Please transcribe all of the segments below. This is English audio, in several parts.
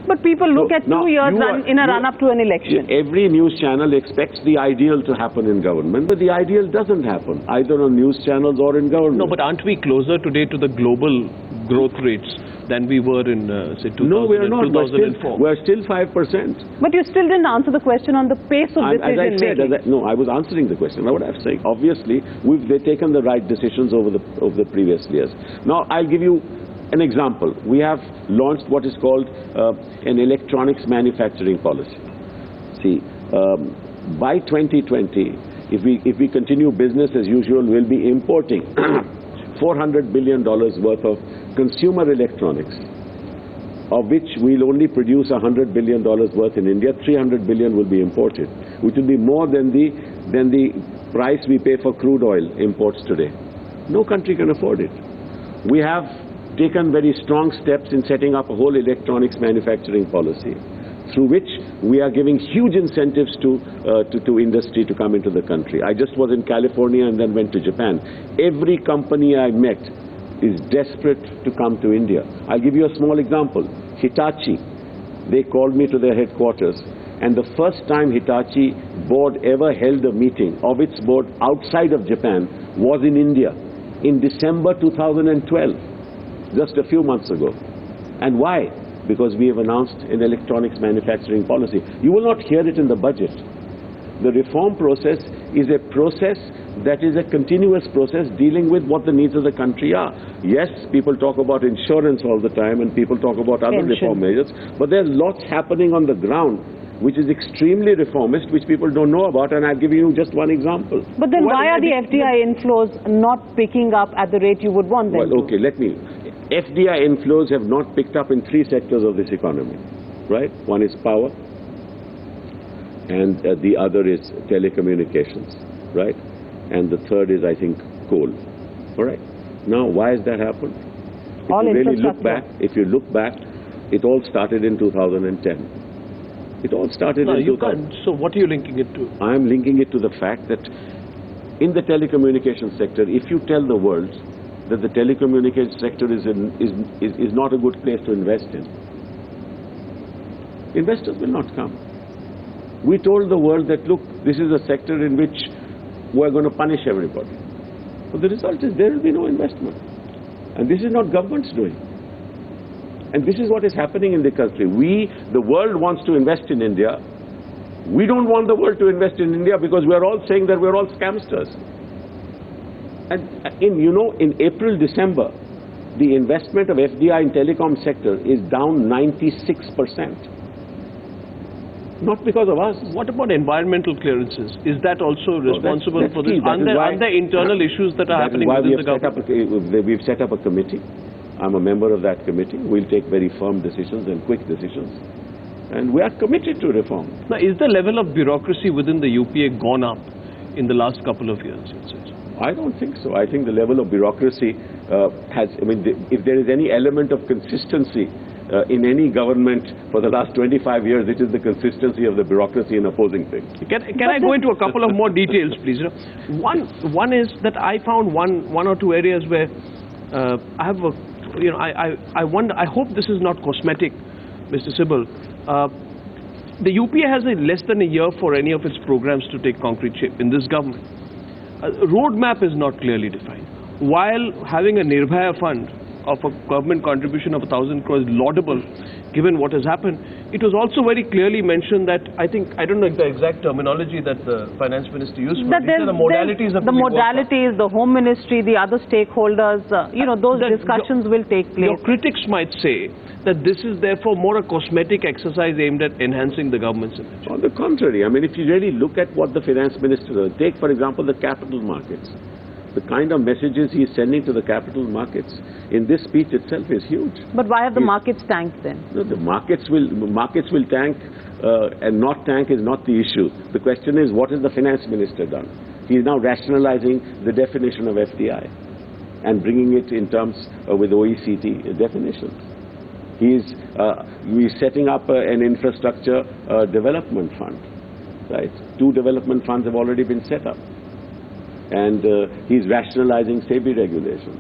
But people look at 2 years in a run-up to an election. Every news channel expects the ideal to happen in government, but the ideal doesn't happen, either on news channels or in government. No, but aren't we closer today to the global growth rates than we were in, say, 2000, no, we are not. 2004? We're still 5%. But you still didn't answer the question on the pace of decision making. No, I was answering the question. What I'm saying, obviously, they've taken the right decisions over the previous years. Now, I'll give you an example. We have launched what is called an electronics manufacturing policy. See, by 2020, if we continue business as usual, we'll be importing $400 billion worth of consumer electronics, of which we'll only produce $100 billion worth in India. 300 billion will be imported, which will be more than the price we pay for crude oil imports today. No country can afford it. We have taken very strong steps in setting up a whole electronics manufacturing policy, through which we are giving huge incentives to industry to come into the country. I just was in California and then went to Japan. Every company I met is desperate to come to India. I'll give you a small example. Hitachi, they called me to their headquarters, and the first time Hitachi board ever held a meeting of its board outside of Japan was in India in December 2012. Just a few months ago. And why? Because we have announced an electronics manufacturing policy. You will not hear it in the budget. The reform process is a process that is a continuous process dealing with what the needs of the country are. Yes, people talk about insurance all the time and people talk about other reform measures, but there's lots happening on the ground which is extremely reformist, which people don't know about, and I'll give you just one example. But then why are the FDI inflows not picking up at the rate you would want them to? Well, okay, FDI inflows have not picked up in 3 sectors of this economy, right? One is power, and the other is telecommunications, right? And the third is, I think, coal. All right. Now, why has that happened? If you look back, it all started in 2010. It all started in 2010. So what are you linking it to? I'm linking it to the fact that in the telecommunications sector, if you tell the world that the telecommunications sector is not a good place to invest in, investors will not come. We told the world that, look, this is a sector in which we're going to punish everybody. But the result is there will be no investment. And this is not government's doing. And this is what is happening in the country. The world wants to invest in India. We don't want the world to invest in India because we're all saying that we're all scamsters. And in April, December, the investment of FDI in telecom sector is down 96%. Not because of us. What about environmental clearances? Is that also responsible for this? Are there internal issues that are happening within the government? We've set up a committee. I'm a member of that committee. We'll take very firm decisions and quick decisions. And we are committed to reform. Now, is the level of bureaucracy within the UPA gone up in the last couple of years? I don't think so. I think the level of bureaucracy if there is any element of consistency in any government for the last 25 years, it is the consistency of the bureaucracy in opposing things. Can I go into a couple of more details, please? One is that I found one or two areas where I have I wonder. I hope this is not cosmetic, Mr. Sibal. The UPA has less than a year for any of its programs to take concrete shape in this government. Roadmap is not clearly defined. While having a Nirbhaya fund of a government contribution of 1,000 crores laudable, given what has happened, it was also very clearly mentioned that I don't know the exact terminology that the finance minister used. The modalities, the home ministry, the other stakeholders, those discussions will take place. Your critics might say that this is therefore more a cosmetic exercise aimed at enhancing the government's image. On the contrary, I mean, if you really look at what the finance minister does, take for example the capital markets. The kind of messages he is sending to the capital markets in this speech itself is huge. But why have the markets tanked then? No, the markets will tank and not tank is not the issue. The question is, what has the finance minister done? He is now rationalizing the definition of FDI and bringing it in terms with OECD definitions. He is setting up an infrastructure development fund. Right? 2 development funds have already been set up. And he's rationalizing SEBI regulations.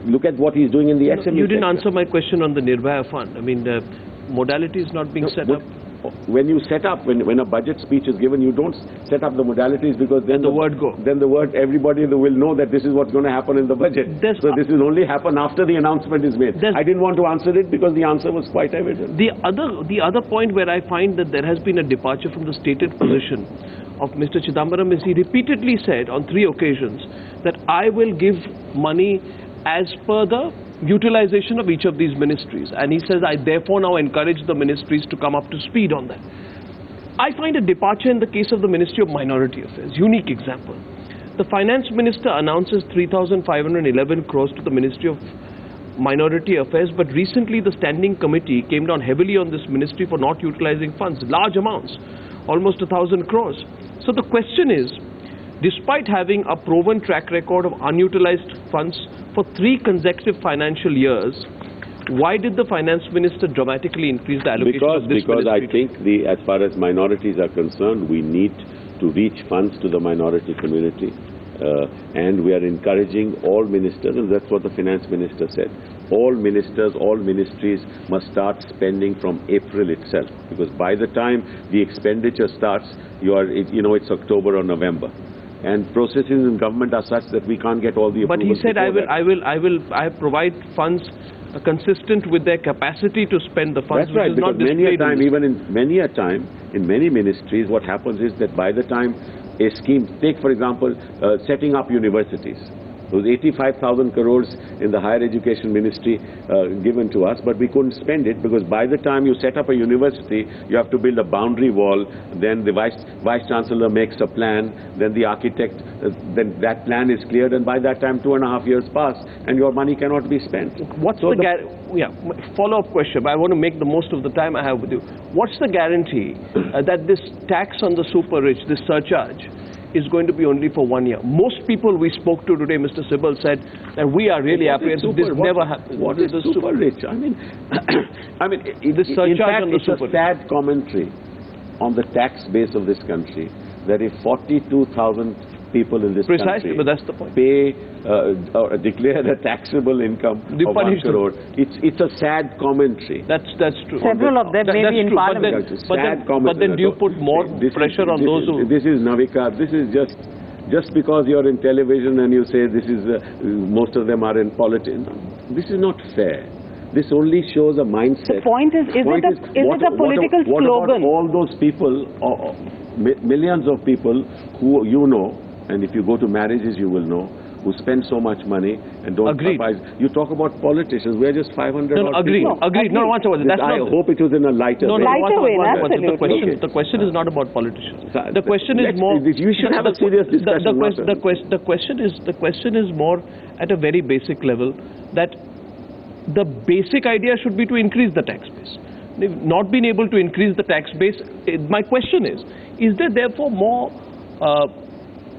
Look at what he's doing in the SME You didn't sector. answer my question on the Nirbhaya fund. I mean, the modality is not being set But up. when you set up, when a budget speech is given, you don't set up the modalities, because then The word go. Then the word, everybody will know that this is what's going to happen in the budget. There's- So this will only happen after the announcement is made. There's- I didn't want to answer it because the answer was quite evident. The other point where I find that there has been a departure from the stated position of Mr. Chidambaram is he repeatedly said on 3 occasions that I will give money as per the utilization of each of these ministries, and he says I therefore now encourage the ministries to come up to speed on that. I find a departure in the case of the Ministry of Minority Affairs. Unique example. The Finance Minister announces 3,511 crores to the Ministry of Minority Affairs, but recently the Standing Committee came down heavily on this ministry for not utilizing funds, large amounts, almost 1,000 crores. So the question is, despite having a proven track record of unutilized funds for 3 consecutive financial years, why did the Finance Minister dramatically increase the allocation of this Because I ministry? think as far as minorities are concerned, we need to reach funds to the minority community. And we are encouraging all ministers, and that's what the Finance Minister said. All ministers, all ministries must start spending from April itself, because by the time the expenditure starts, it's October or November. And processes in government are such that we can't get all the But approvals. he said, before that. I provide funds consistent with their capacity to spend the funds. That's right, which is not because many a displayed in time, this. even in many ministries, what happens is that by the time a scheme, take for example, setting up universities. There was 85,000 crores in the Higher Education Ministry given to us, but we couldn't spend it because by the time you set up a university, you have to build a boundary wall, then the Vice Chancellor makes a plan, then the architect, then that plan is cleared, and by that time 2.5 years pass, and your money cannot be spent. What's So follow-up question, but I want to make the most of the time I have with you. What's the guarantee that this tax on the super rich, this surcharge, is going to be only for 1 year? Most people we spoke to today, Mr. Sibal, said that we are really apprehensive. This never happens. What is the super rich? I mean, This surcharge in fact, on the it's super a sad commentary on the tax base of this country that if 42,000 people in this Precisely, country but that's the point. pay or declare a taxable income You of 1 punish them. crore, it's a sad commentary. That's true. Several of them may That's be in true, but Parliament. It's a But sad then commentary. do you put more pressure on those who... This is Navika. This is just because you're in television and you say this is most of them are in politics. This is not fair. This only shows a mindset. The point is it a political what slogan? about all those people, millions of people who you know, and if you go to marriages you will know, who spend so much money and don't Agreed. suffice. You talk about politicians, we're just 500 No, odd agreed. people. Agreed. No, watch out. That's I not... hope it was in a lighter No, way. Lighter way, The absolutely. question is not about politicians. So, The question is let's- more. you should have a serious discussion, The question is more at a very basic level, that the basic idea should be to increase the tax base. They've not been able to increase the tax base. My question is there therefore more,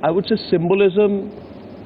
I would say, symbolism,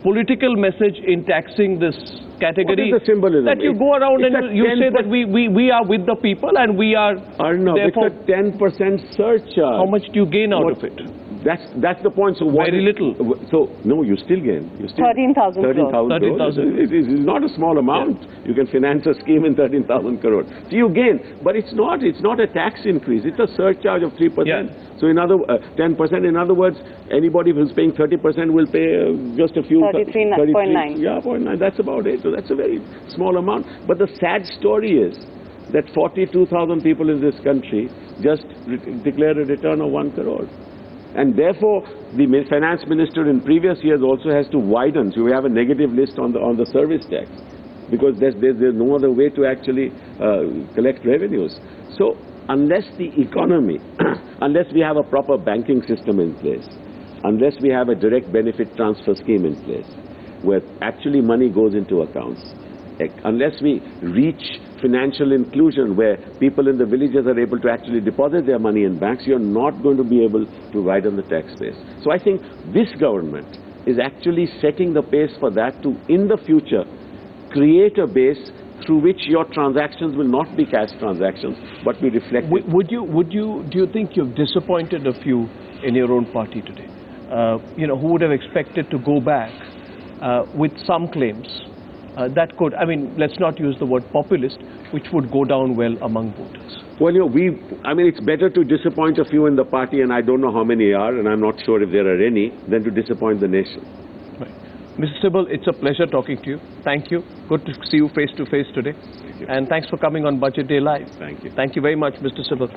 political message in taxing this category? What is the symbolism? That you go around It's and a you say 10%. that we are with the people and we are Arnav, therefore... it's a 10% surcharge. How much do you gain out of it? That's the point. So what Very little. So no, you still gain. You still 13,000 crores. 13,000 crores. 13,000. It is not a small amount. You can finance a scheme in 13,000 crores. So you gain, but it's not a tax increase. It's a surcharge of 3%. Yeah. So 10%. In other words, anybody who's paying 30% will pay just a few. 33.9. Yeah, 0.9. That's about it. So that's a very small amount. But the sad story is that 42,000 people in this country just declare a return of 1 crore. And therefore, the finance minister in previous years also has to widen. So we have a negative list on the service tax, because there's no other way to actually collect revenues. So unless the economy, unless we have a proper banking system in place, unless we have a direct benefit transfer scheme in place, where actually money goes into accounts, unless we reach financial inclusion where people in the villages are able to actually deposit their money in banks, you're not going to be able to widen the tax base. So I think this government is actually setting the pace for that to, in the future, create a base through which your transactions will not be cash transactions, but be reflected. Do you think you've disappointed a few in your own party today? Who would have expected to go back with some claims that could, I mean, let's not use the word populist, which would go down well among voters? Well, I mean, it's better to disappoint a few in the party, and I don't know how many are, and I'm not sure if there are any, than to disappoint the nation. Right. Mr. Sibal, it's a pleasure talking to you. Thank you. Good to see you face to face today. Thank you. And thanks for coming on Budget Day Live. Thank you. Thank you very much, Mr. Sibal.